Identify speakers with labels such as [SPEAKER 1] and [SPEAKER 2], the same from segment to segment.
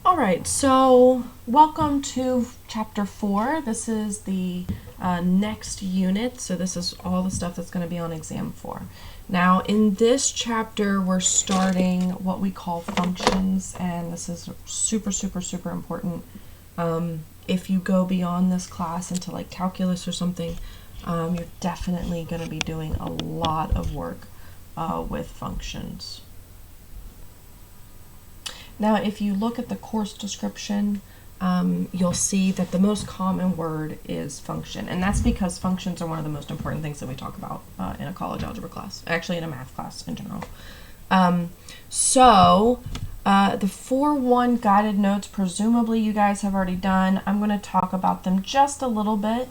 [SPEAKER 1] All right, so welcome to chapter 4. This is the next unit, so this is all the stuff that's going to be on exam 4. Now, in this chapter, we're starting what we call functions, and this is super important. If you go beyond this class into like calculus or something, you're definitely going to be doing a lot of work with functions. Now, if you look at the course description, you'll see that the most common word is function, and that's because functions are one of the most important things that we talk about in a college algebra class, actually in a math class in general. The 4-1 guided notes, presumably you guys have already done. I'm going to talk about them just a little bit,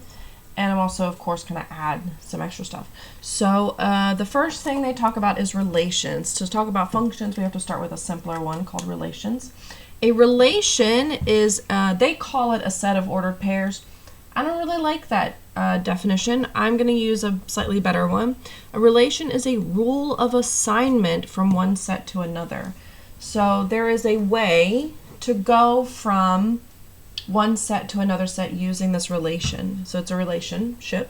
[SPEAKER 1] and I'm also, of course, going to add some extra stuff. So the first thing they talk about is relations. To talk about functions, we have to start with a simpler one called relations. A relation is, they call it a set of ordered pairs. I don't really like that definition. I'm going to use a slightly better one. A relation is a rule of assignment from one set to another. So there is a way to go from one set to another set using this relation. So it's a relationship.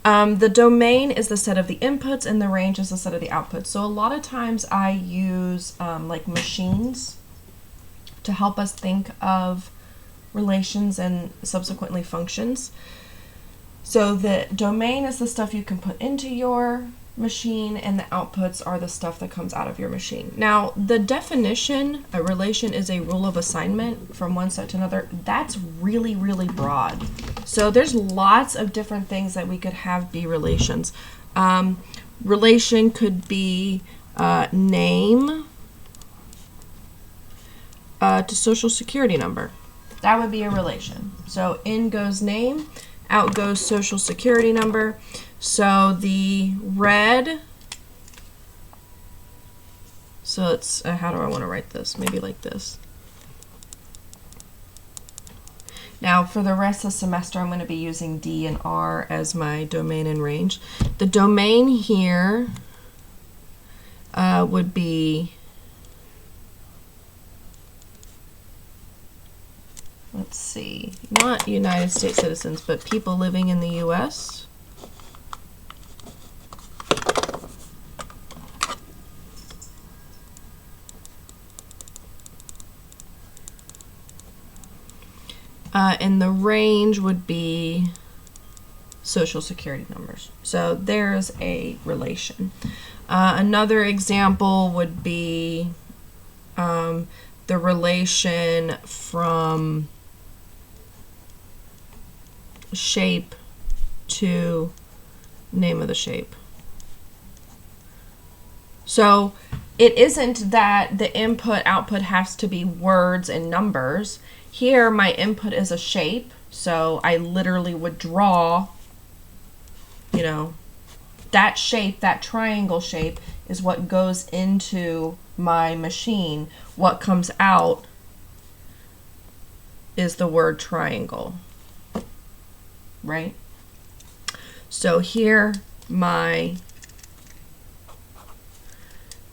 [SPEAKER 1] The domain is the set of the inputs and the range is the set of the outputs. So a lot of times I use like machines to help us think of relations and subsequently functions. So the domain is the stuff you can put into your machine, and the outputs are the stuff that comes out of your machine. Now, the definition, a relation is a rule of assignment from one set to another, that's really broad. So there's lots of different things that we could have be relations. Relation could be name to social security number. That would be a relation. So in goes name, out goes social security number. So the red, so it's, how do I want to write this? Maybe like this. Now for the rest of the semester, I'm going to be using D and R as my domain and range. The domain here would be, let's see, not United States citizens, but people living in the U.S. And the range would be social security numbers. So there's a relation. Another example would be the relation from shape to name of the shape. So it isn't that the input output has to be words and numbers. Here my input is a shape, so I literally would draw, you know, that shape, that triangle shape is what goes into my machine. What comes out is the word triangle, right? So here my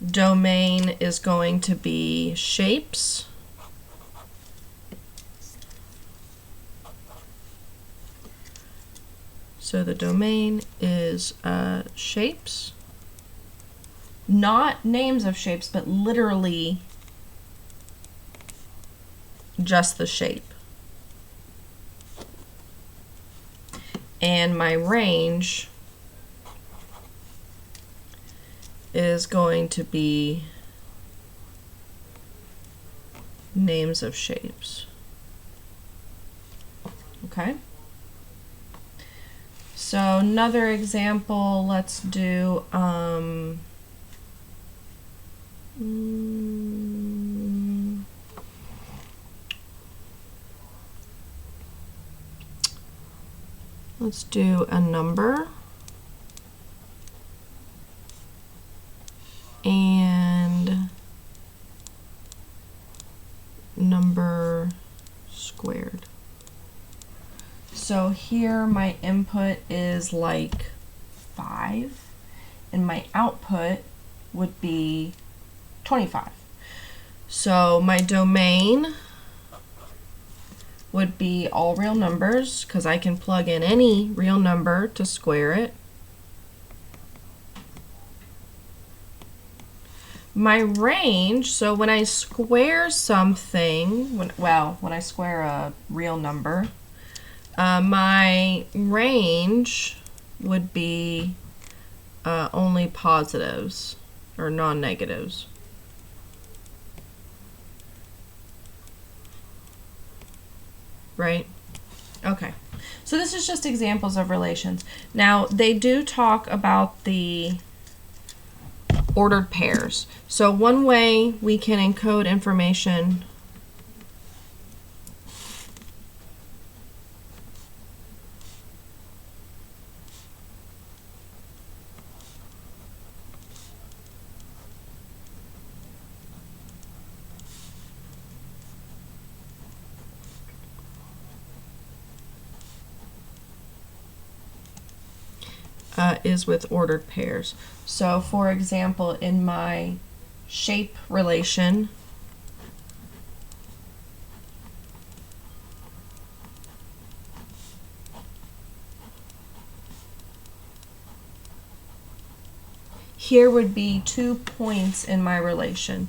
[SPEAKER 1] domain is going to be shapes. So the domain is shapes, not names of shapes, but literally just the shape. And my range is going to be names of shapes. Okay? So another example, let's do let's do a number and number squared. So here my input is like 5 and my output would be 25. So my domain would be all real numbers, because I can plug in any real number to square it. My range, so when I square something, when I square a real number, my range would be only positives or non-negatives. Right? Okay. So this is just examples of relations. Now, they do talk about the ordered pairs. So one way we can encode information is with ordered pairs. So for example, in my shape relation, here would be 2 points in my relation.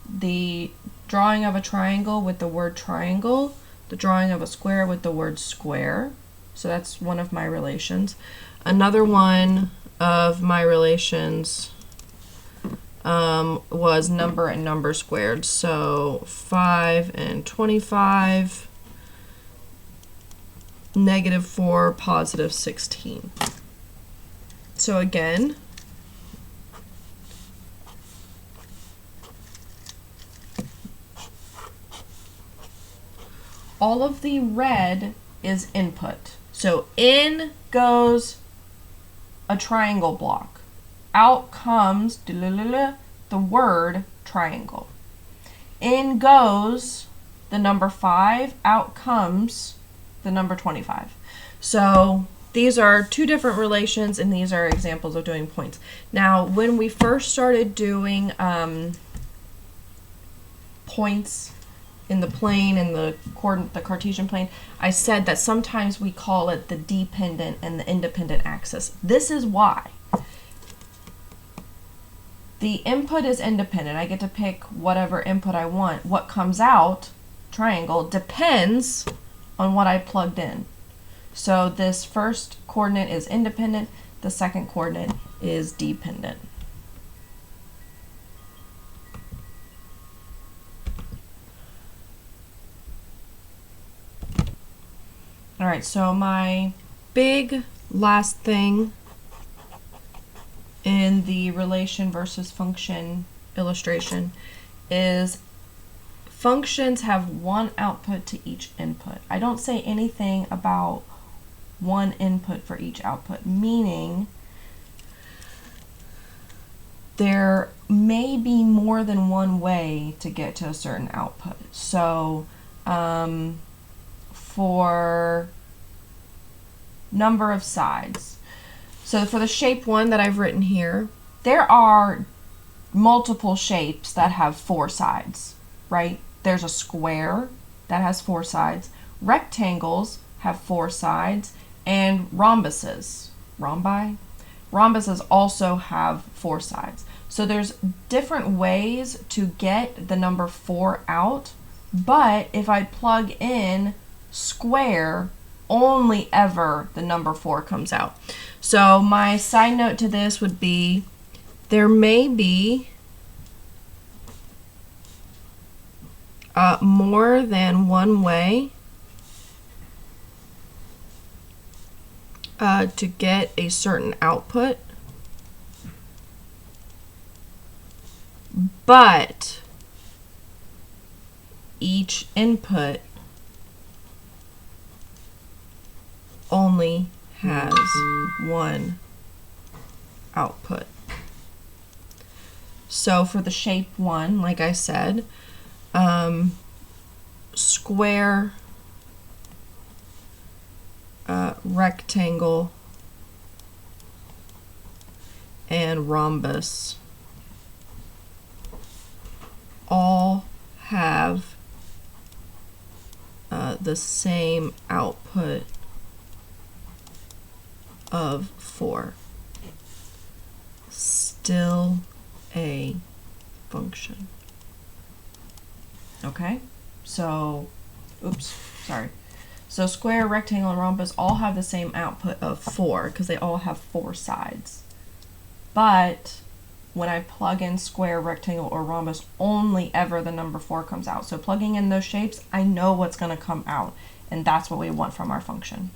[SPEAKER 1] The drawing of a triangle with the word triangle, the drawing of a square with the word square. So that's one of my relations. Another one of my relations was number and number squared. So 5 and 25, -4, +16. So again, all of the red is input. So in goes a triangle block. Out comes the word triangle. In goes the number 5. Out comes the number 25. So these are two different relations, and these are examples of doing points. Now, when we first started doing points in the plane, in the Cartesian plane, I said that sometimes we call it the dependent and the independent axis. This is why. The input is independent. I get to pick whatever input I want. What comes out, triangle, depends on what I plugged in. So this first coordinate is independent, the second coordinate is dependent. All right, so my big last thing in the relation versus function illustration is functions have one output to each input. I don't say anything about one input for each output, meaning there may be more than one way to get to a certain output. So for number of sides. So for the shape 1 that I've written here, there are multiple shapes that have 4 sides, right? There's a square that has 4 sides, rectangles have 4 sides, and rhombuses also have 4 sides. So there's different ways to get the number 4 out, but if I plug in square, only ever the number 4 comes out. So my side note to this would be there may be more than one way to get a certain output, but each input only has one output. So for the shape 1, like I said, square, rectangle, and rhombus all have the same output of 4. Still a function. Okay, so, oops, sorry. So square, rectangle, and rhombus all have the same output of 4 because they all have 4 sides. But when I plug in square, rectangle, or rhombus, only ever the number 4 comes out. So plugging in those shapes, I know what's going to come out, and that's what we want from our function.